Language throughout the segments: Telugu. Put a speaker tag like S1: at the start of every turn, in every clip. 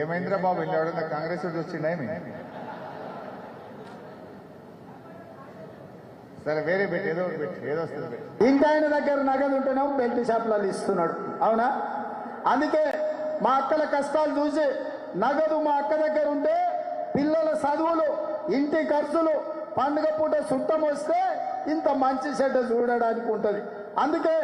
S1: ఏమైందిరా బాబు వెళ్ళి కాంగ్రెస్ వచ్చిండ సరే వేరే పెట్టి ఏదో పెట్టి ఏదో వస్తుంది
S2: ఇంకా ఆయన దగ్గర నగదు ఉంటేనేమో బెల్ట్ షాపులలో ఇస్తున్నాడు. అవునా? అందుకే మా అక్కల కష్టాలు చూసి నగదు మా అక్క దగ్గర ఉంటే పిల్లల చదువులు, ఇంటి ఖర్చులు, పండుగ పూట చుట్టం వస్తే ఇంత మంచి చెడ్డ చూడడానికి ఉంటుంది. అందుకే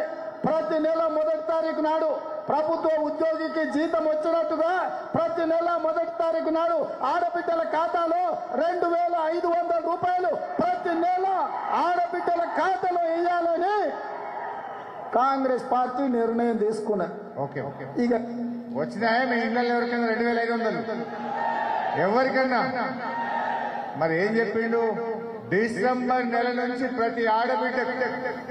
S2: ప్రతి నెల 1వ తారీఖు నాడు ప్రభుత్వ ఉద్యోగికి జీతం వచ్చినట్టుగా ప్రతి నెల 1వ తారీఖు నాడు ఆడబిడ్డల ఖాతాలో 2500 రూపాయలు ప్రతి నెల ఆడబిడ్డల ఖాతాలో వేయాలని కాంగ్రెస్ పార్టీ నిర్ణయం తీసుకున్నది.
S1: ఓకే ఓకే
S2: ఇక
S1: వచ్చినాయా మీ ఇళ్ళలో ఎవరికైనా 2500 ఎవరికన్నా? మరి ఏం చెప్పిండు? డిసెంబర్ నెల నుంచి ప్రతి ఆడబిడ్డ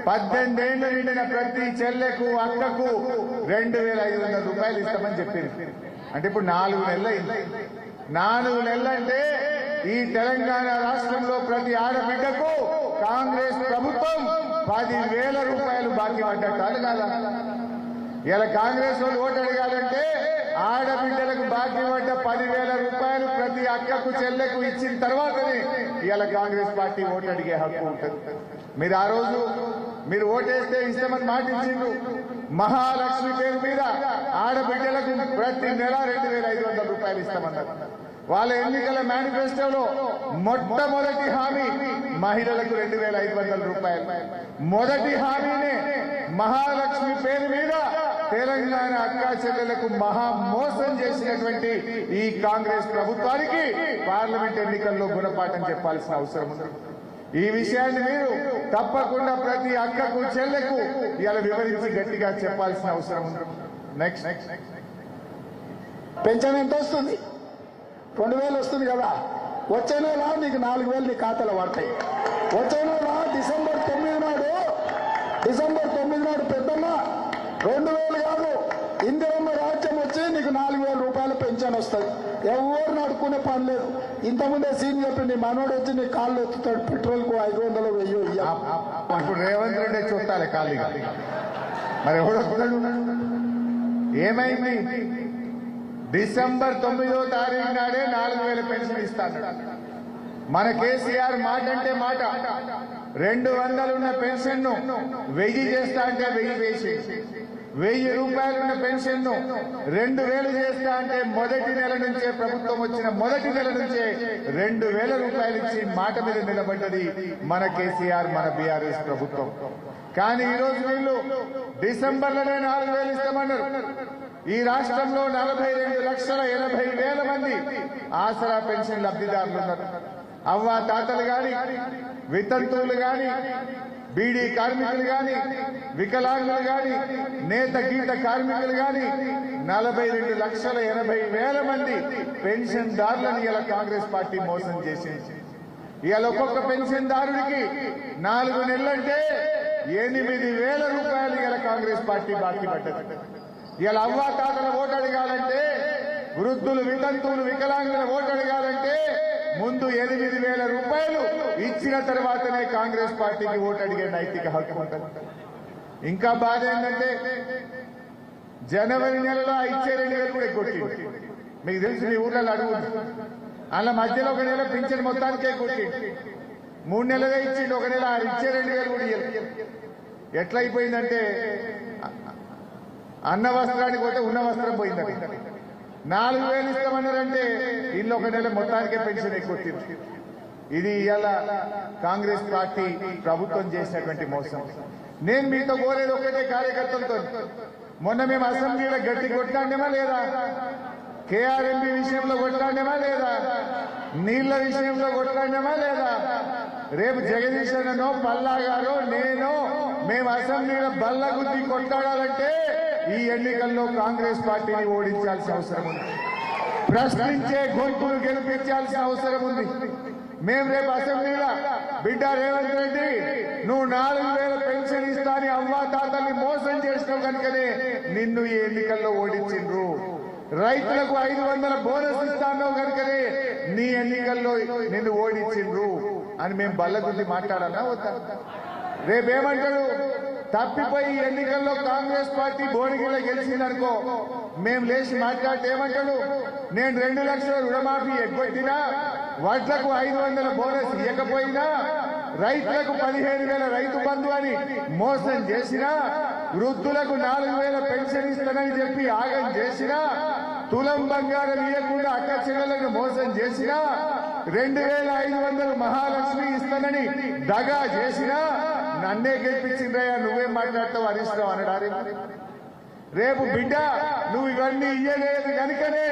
S1: 18 ఏళ్ళు నిండిన ప్రతి చెల్లెకు అక్కకు 2500 రూపాయలు ఇస్తామని చెప్పింది. అంటే ఇప్పుడు 4 నెలలు అయింది. 4 నెలలు అంటే ఈ తెలంగాణ రాష్ట్రంలో ప్రతి ఆడబిడ్డకు కాంగ్రెస్ ప్రభుత్వం 10,000 రూపాయలు బాకీ పడ్డట్టు అడగాల. ఇలా కాంగ్రెస్ వాళ్ళు ఓటు అడగాలంటే ఆడబిడ్డలకు బాకీ పడ్డ 10,000 రూపాయలు ప్రతి అక్కకు చెల్లెకు ఇచ్చిన తర్వాతనే ఇలా కాంగ్రెస్ పార్టీ ఓటు అడిగే హక్కు ఉంటుంది. మీరు ఆ రోజు మీరు ఓటేస్తే ఇస్తామని మాట ఇచ్చిండ్రు. మహాలక్ష్మి పేరు మీద ఆడబిడ్డలకు ప్రతి నెల 2500 రూపాయలు ఇస్తామన్నారు. వాళ్ళ ఎన్నికల మేనిఫెస్టోలో మొట్టమొదటి హామీ మహిళలకు 2500 రూపాయలు. మొదటి హామీనే మహాలక్ష్మి పేరు మీద తెలంగాణ అక్కా చెల్లెలకు మహా మోసం చేసినటువంటి ఈ కాంగ్రెస్ ప్రభుత్వానికి పార్లమెంట్ ఎన్నికల్లో గుణపాఠం చెప్పాల్సిన అవసరం ఉంది. ఈ విషయాన్ని మీరు తప్పకుండా ప్రతి అక్కకు చెల్లెకు ఇలా వివరించి గట్టిగా చెప్పాల్సిన అవసరం ఉంది. నెక్స్ట్
S2: పెన్షన్ ఎంత వస్తుంది? 2000 వస్తుంది కదా. వచ్చే నెల నీకు 4000 నీ ఖాతాలో పడతాయి. వచ్చే నెల డిసెంబర్ 9 నాడు పెద్దమ్మ 2000 కాదు, ఇందిరమ్మ రాజ్యం వచ్చి నీకు 4000 రూపాయలు పెన్షన్ వస్తుంది. ఎవరు నడుకునే పని లేదు. ఇంతకుముందే సీన్ చెప్పి నీ మనోడు వచ్చి నీ కాళ్ళు ఎత్తుతాడు, పెట్రోల్ కు 500 1000.
S1: ఇప్పుడు రేవంత్ రెడ్డి చూడాలి ఖాళీగా. మరి ఎవడొస్తాడు? ఏమైంది? డిసెంబర్ 9వ తారీఖు నాడే 4000 పెన్షన్ ఇస్తాడు. మన కేసీఆర్ మాట అంటే మాట. 200 ఉన్న పెన్షన్ ను 1000 చేస్తా అంటే 1000 వేసి, 1000 రూపాయలు ఉన్న పెన్షన్ ను 2000 చేస్తా అంటే మొదటి నెల నుంచే ప్రభుత్వం వచ్చిన మొదటి నెల నుంచే 2000 రూపాయలు ఇచ్చి మాట మీద నిలబడ్డది మన కేసీఆర్, మన బీఆర్ఎస్ ప్రభుత్వం. కానీ ఈ రోజు వీళ్ళు డిసెంబర్లోనే 4000 ఇస్తామన్నారు. ఈ రాష్ట్రంలో 42,80,000 మంది ఆసరా పెన్షన్ లబ్ధిదారులు ఉన్నారు. అవ్వ తాతలు గాని, వితంతువులు గాని, బీడీ కార్మికులు గాని, వికలాంగులు గాని, నేత గీత కార్మికులు గాని 42,80,000 మంది పెన్షన్ దారులను ఇలా కాంగ్రెస్ పార్టీ మోసం చేసింది. ఇవాళ ఒక్కొక్క పెన్షన్ దారుడికి 4 నెలలంటే 8,000 రూపాయలు ఇలా కాంగ్రెస్ పార్టీ బాకీ పడ్డది. ఇలా అవ్వా తాతల ఓటు అడగాలంటే, వృద్ధులు, వితంతువులు, వికలాంగుల ఓటు అడగాలంటే ముందు 8,000 రూపాయలు ఇచ్చిన తర్వాతనే కాంగ్రెస్ పార్టీకి ఓటు అడిగే నైతిక హక్కు ఉంటుంది. ఇంకా బాధ ఏంటంటే జనవరి నెలలో ఇచ్చే 2,000 కూడా కొట్టింది. మీకు తెలుసు, మీ ఊర్లలో అడుగు. అలా మధ్యలో 1 నెల పింఛన్ మొత్తానికే కొట్టింది. 3 నెలలుగా ఇచ్చిండు. 1 నెల ఇచ్చే 2,000 కూడా ఎట్లయిపోయిందంటే అన్న వస్త్రానికి పోతే ఉన్న వస్త్రం పోయిందండి. 4,000 ఇస్తామన్నారంటే ఇల్లు 1 నెల మొత్తానికే పెన్షన్ ఎక్కొట్టింది. ఇది ఇవాళ కాంగ్రెస్ పార్టీ ప్రభుత్వం చేసినటువంటి మోసం. నేను మీతో కోరేది ఒకటే కార్యకర్తలతో, మొన్న మేము అసెంబ్లీలో గట్టి కొట్లాడినామా లేదా? కేఆర్ఎంబీ విషయంలో కొట్లాడినామా లేదా? నీళ్ల విషయంలో కొట్లాడినామా లేదా? రేపు జగదీష్ అన్ననో, పల్లా గారో, నేనో మేము అసెంబ్లీలో బల్ల గుద్ది కొట్లాడాలంటే ఈ ఎన్నికల్లో కాంగ్రెస్ పార్టీని ఓడించాల్సిన అవసరం ఉంది. ప్రశ్నించే గొంతులు గెలిపించాల్సిన అవసరం ఉంది. మేము రేపు అసెంబ్లీలో బిడ్డ రేవంత్ రెడ్డి నువ్వు 4,000 పెన్షన్ ఇస్తాని అవ్వా తాతల్ని మోసం చేసినావు కనుకనే నిన్ను ఈ ఎన్నికల్లో ఓడించిండ్రు. రైతులకు 500 బోనస్ ఇస్తాను కనుకనే నీ ఎన్నికల్లో నిన్ను ఓడించిండ్రు అని మేము బల్ల గురించి మాట్లాడాలా వద్దా? రేపేమంటాడు? తప్పిపోయి ఎన్నికల్లో కాంగ్రెస్ పార్టీ భువనగిరిలో గెలిచిందనుకో మేము లేచి మాట్లాడితే ఏమంటాడు, నేను 2 లక్షల రుణమాఫీ ఎగ్గొట్టినా, వడ్లకు 500 బోనస్ ఇవ్వకపోయినా, రైతులకు 15,000 రైతు బంధు అని మోసం చేసినా, వృద్ధులకు 4,000 పెన్షన్ ఇస్తానని చెప్పి ఆగం చేసినా, తులం బంగారం ఇవ్వకుండా అక్క చెల్లెలను మోసం చేసినా, 2,500 మహాలక్ష్మి ఇస్తానని దగా చేసినా, నన్నే గెలిపించిందయ్యా నువ్వేం మాట్లాడతావు హరీష్ రావు అనడానికి. రేపు బిడ్డ నువ్వు ఇవన్నీ ఇయ్యలేదు కనుకనే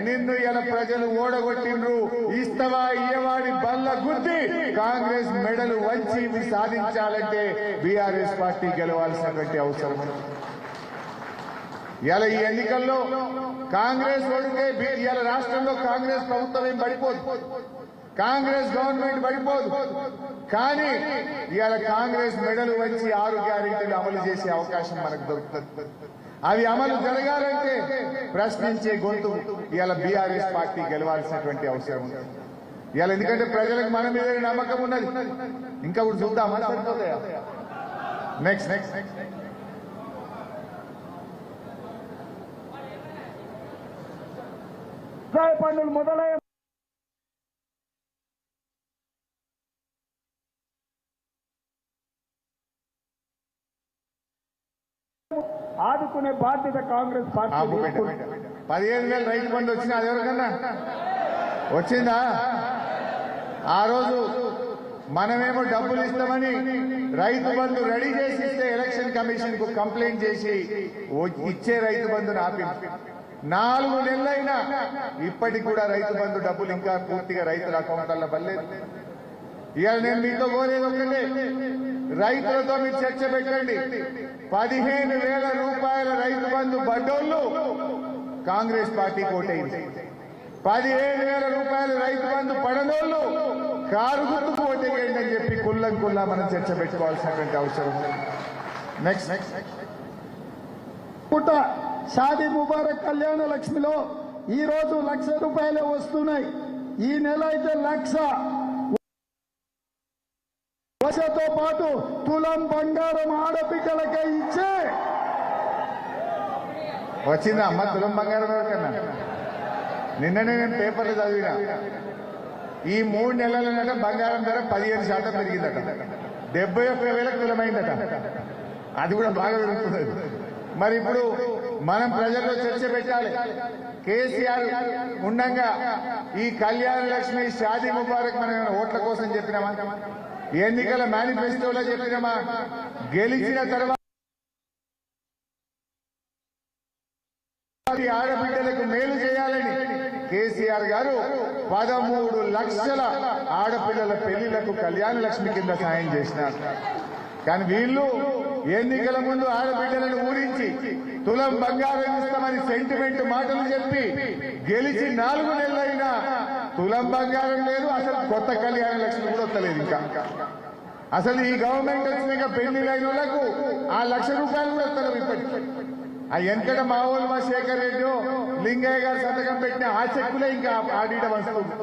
S1: నిన్ను ఇలా ప్రజలు ఓడగొట్టిండ్రు. ఇస్తవా ఇయ్యవాడి బల్ల గుద్ది కాంగ్రెస్ మెడలు వంచి ఇవి సాధించాలంటే బీఆర్ఎస్ పార్టీ గెలవాల్సినటువంటి అవసరం ఉంది. ఇలా ఈ ఎన్నికల్లో కాంగ్రెస్ ఓడితే ఇలా రాష్ట్రంలో కాంగ్రెస్ ప్రభుత్వం ఏం పడిపోదు, కాంగ్రెస్ గవర్నమెంట్ పడిపోదు. కానీ ఇవాళ కాంగ్రెస్ మెడలు వచ్చి 6 గ్యారెంటీలు అమలు చేసే అవకాశం మనకు దొరుకుతుంది. అవి అమలు జరగాలంటే ప్రశ్నించే గొంతు ఇవాళ బీఆర్ఎస్ పార్టీ గెలవాల్సినటువంటి అవసరం ఉంది. ఇవాళ ఎందుకంటే ప్రజలకు మన మీద నమ్మకం ఉన్నది. ఇంకా కూడా చూద్దామా? నెక్స్ట్
S2: పన్నులు మొదలయ్యే ఆదుకునే బాధ్యత కాంగ్రెస్ పార్టీ.
S1: 15,000 రైతు బంధు వచ్చినా అది ఎవరికన్నా వచ్చిందా? ఆ రోజు మనమేమో డబ్బులు ఇస్తామని రైతు బంధు రెడీ చేసి ఇస్తే ఎలక్షన్ కమిషన్ కు కంప్లైంట్ చేసి ఇచ్చే రైతు బంధుని ఆపింది. 4 నెలలైనా ఇప్పటికి కూడా రైతు బంధు డబ్బులు ఇంకా పూర్తిగా రైతుల అకౌంట్లలో పడలేదు. ఇవాళ నేను మీతో కోరేది ఒకటే, రైతులతో మీరు చర్చ పెట్టండి. 15,000 రూపాయల రైతు బంధు పడ్డోళ్ళు కాంగ్రెస్ పార్టీ ఓటైంది. 15,000 రూపాయల రైతు బంధు పడనోళ్ళు కారు గుర్తుకు ఓటేయండి అని చెప్పి కుల్లా మనం చర్చ పెట్టుకోవాల్సినటువంటి అవసరం ఉంది. నెక్స్ట్
S2: పుట్ట షాదీ ముబారక్ కళ్యాణ లక్ష్మిలో ఈ రోజు 1,00,000 రూపాయలే వస్తున్నాయి. ఈ నెల అయితే 1,00,000 తో పాటు తులం బంగారం ఆడబిడ్డలకే ఇచ్చే
S1: వచ్చిందా అమ్మ తులం బంగారం ఎవరికన్నా? నిన్ననే నేను పేపర్లు చదివినా, ఈ 3 నెలలనట బంగారం ధర 15% పెరిగిందట. 71,000 తులమైందట. అది కూడా బాగా పెరుగుతుంది. మరి ఇప్పుడు మనం ప్రజల్లో చర్చ పెట్టాలి. కేసీఆర్ ఉండగా ఈ కళ్యాణ లక్ష్మి షాదీ ముబారక్ మనం ఓట్ల కోసం చెప్పినామా? ఎన్నికల మేనిఫెస్టోలో చెప్పినామా? గెలిచిన తర్వాత ఆడబిడ్డలకు మేలు చేయాలని కేసీఆర్ గారు 13 లక్షల ఆడపిల్లల పెళ్లిళ్లకు కళ్యాణ లక్ష్మి కింద సాయం చేసినారు. కానీ వీళ్ళు ఎన్నికల ముందు ఆడబిడ్డలను ఊరించి తులం బంగారం ఇస్తామని సెంటిమెంట్ మాటలు చెప్పి గెలిచి 4 నెలలైనా తులం బంగారం లేదు, అసలు కొత్త కళ్యాణ లక్ష్మి కూడా వస్తలేదు. ఇంకా అసలు ఈ గవర్నమెంట్ వచ్చినాక పెళ్లిలైన వాళ్ళకు ఆ 1,00,000 రూపాయలు కూడా వస్తలేవు ఇప్పటికీ. ఆ వెనకట మా ఊళ్ళు మా శేఖర్ రెడ్డి లింగయ్య గారు సంతకం పెట్టిన ఆ చెక్కులే ఇంకా ఆడిట వస్తుంది.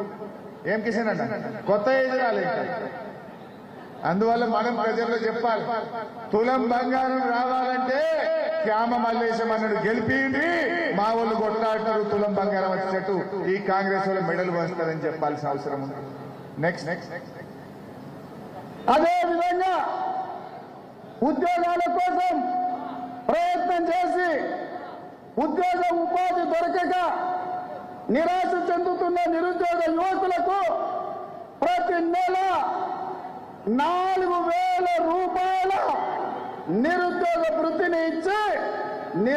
S1: ఏం కిషన్ అన్న కొత్త ఏది రాలేదు. అందువల్ల మనం ప్రజల్లో చెప్పాలి, తులం బంగారం రావాలంటే క్యామ మల్లేశం అన్నాడు గెలిపింది, మా వాళ్ళు కొట్లాడుతారు తులం బంగారం వచ్చేటట్టు ఈ కాంగ్రెస్ వాళ్ళు మెడలు వస్తారని చెప్పాల్సిన అవసరం ఉంది. నెక్స్ట్
S2: అదే విధంగా ఉద్యోగాల కోసం ప్రయత్నం చేసి ఉద్యోగ ఉపాధి దొరకక నిరాశ చెందుతున్న నిరుద్యోగ యువకులకు ప్రతి నెల 4,000 రూపాయల నిరుద్యోగ వృత్తిని ఇచ్చి